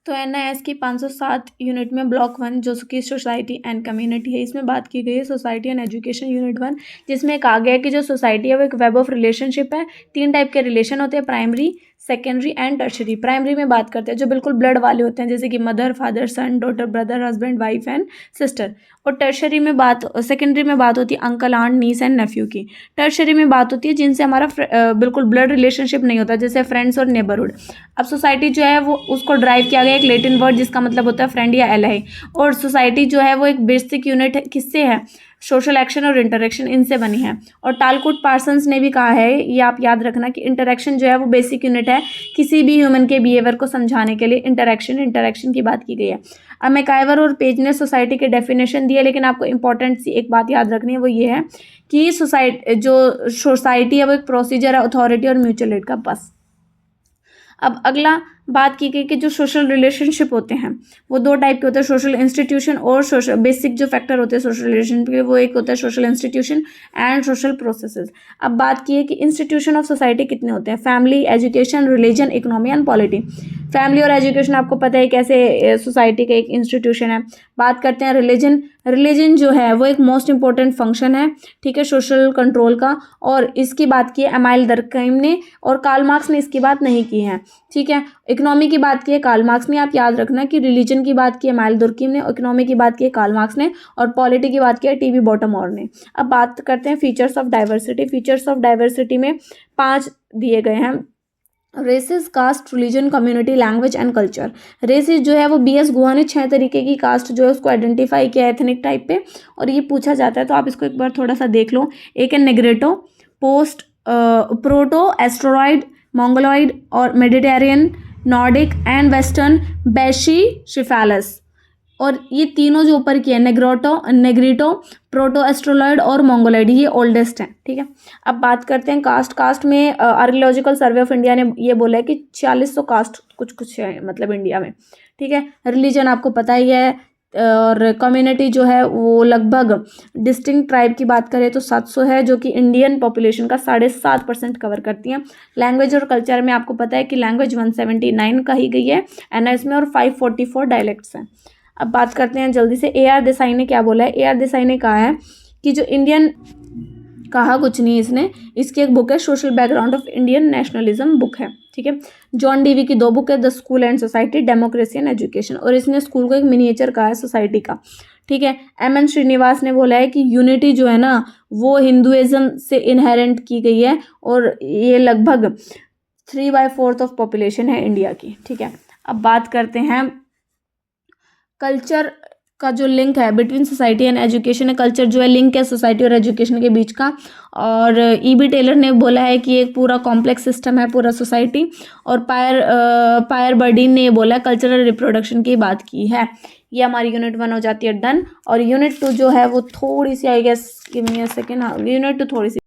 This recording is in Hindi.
तो एनआईएस की 507 यूनिट में ब्लॉक 1 जो कि सोसाइटी एंड कम्युनिटी है, इसमें बात की गई है सोसाइटी एंड एजुकेशन यूनिट 1, जिसमें कहा गया है कि जो सोसाइटी है वो एक वेब ऑफ रिलेशनशिप है। 3 टाइप के रिलेशन होते हैं, primary, secondary and tertiary. Primary में बात करते हैं जो बिल्कुल ब्लड वाले होते हैं, जैसे कि mother, father, son, daughter, brother, husband, wife and sister. और टर्शरी में सेकेंडरी में बात होती है uncle, aunt, niece and nephew की। टर्शरी में बात होती है जिनसे हमारा बिल्कुल ब्लड रिलेशनशिप नहीं होता, जैसे फ्रेंड्स और नेबरहुड। अब सोसाइटी जो है वो उसको ड्राइव किया गया एक लैटिन वर्ड जिसका मतलब होता है फ्रेंड या एलाई। और सोसाइटी जो है वो एक बेसिक यूनिट किससे है, सोशल एक्शन और इंटरेक्शन, इनसे बनी है। और टालकोट पार्सन्स ने भी कहा है, ये आप याद रखना, कि इंटरेक्शन जो है वो बेसिक यूनिट है किसी भी ह्यूमन के बिहेवियर को समझाने के लिए। इंटरेक्शन की बात की गई है। अब मैकाइवर और पेज ने सोसाइटी के डेफिनेशन दी है, लेकिन आपको इंपॉर्टेंट सी एक बात याद रखनी है, वो ये है कि सोसाइटी है वो एक प्रोसीजर है, अथॉरिटी और म्यूचुअल एड का, बस। अब अगला बात की गई कि जो सोशल रिलेशनशिप होते हैं वो 2 टाइप के होते हैं, सोशल इंस्टीट्यूशन और सोशल बेसिक जो फैक्टर होते हैं सोशल रिलेशनशिप के, वो एक होता है social institution and social processes. अब बात की है कि इंस्टीट्यूशन ऑफ सोसाइटी कितने होते हैं, family, education, religion, economy and polity. Family और एजुकेशन आपको पता है कैसे सोसाइटी का एक इंस्टीट्यूशन है। बात करते हैं रिलीजन जो है वो एक मोस्ट इंपॉर्टेंट फंक्शन है, ठीक है, सोशल कंट्रोल का। और इसकी बात की है एमाइल दरकहीम ने, और कार्ल मार्क्स ने इसकी बात नहीं की है, ठीक है। इकोनॉमी की बात की है कार्ल मार्क्स ने, आप याद रखना कि रिलीजन की बात की है एमाइल दुर्कीम ने, इकोनॉमी की बात की है कार्ल मार्क्स ने, और पॉलिटी की बात की है टीबी बॉटमोर ने। अब बात करते हैं features of diversity. Features of diversity में 5 दिए गए हैं, races, caste, religion, community, language and culture. Races जो है वो बीएस गुहा ने 6 तरीके की कास्ट जो है उसको आइडेंटिफाई किया एथनिक टाइप पे, और ये पूछा जाता है तो आप इसको एक बार थोड़ा सा देख लो। एक है नेग्रेटो, पोस्ट प्रोटो एस्ट्रोइड, मंगोलॉइड और मेडिटेरियन, नॉर्डिक एंड वेस्टर्न, बैशी शिफेलस। और ये तीनों जो ऊपर की है, नेग्रिटो, प्रोटो एस्ट्रोलॉइड और मंगोलॉइड, ये ओल्डेस्ट हैं, ठीक है। अब बात करते हैं कास्ट में आर्कियोलॉजिकल सर्वे ऑफ इंडिया ने ये बोला है कि 4600 कास्ट कुछ है मतलब इंडिया में, ठीक है। रिलीजन आपको पता ही है, और कम्युनिटी जो है वो लगभग डिस्टिंक्ट ट्राइब की बात करें तो 700 है, जो कि इंडियन पॉपुलेशन का 7.5% कवर करती हैं। लैंग्वेज और कल्चर में आपको पता है कि लैंग्वेज 179 कही गई है एनआईएस में, और 544 डायलेक्ट्स हैं। अब बात करते हैं जल्दी से, ए आर देसाई ने क्या बोला है। ए आर देसाई ने कहा है कि जो इंडियन, कहा कुछ नहीं इसने, इसकी एक बुक है social background of Indian nationalism book है, ठीक है। जॉन डीवी की 2 बुक है, the school and society, democracy and education, और इसने स्कूल को एक मिनिएचर कहा है सोसाइटी का, ठीक है। एम.एन. श्रीनिवास ने बोला है कि यूनिटी जो है ना वो हिंदुइज्म से इनहेरेंट की गई है, और ये लगभग 3/4 ऑफ पॉपुलेशन है इंडिया की, ठीक है। अब बात करते हैं कल्चर का जो लिंक है बिटवीन सोसाइटी एंड एजुकेशन है। कल्चर जो है लिंक है सोसाइटी और एजुकेशन के बीच का, और ई.बी. टेलर ने बोला है कि एक पूरा कॉम्प्लेक्स सिस्टम है पूरा सोसाइटी। और पायर बर्डीन ने बोला कल्चरल रिप्रोडक्शन की बात की है। ये हमारी यूनिट 1 हो जाती है डन। और यूनिट 2 जो है वो थोड़ी सी, I guess give me a second, हाँ यूनिट 2 थोड़ी सी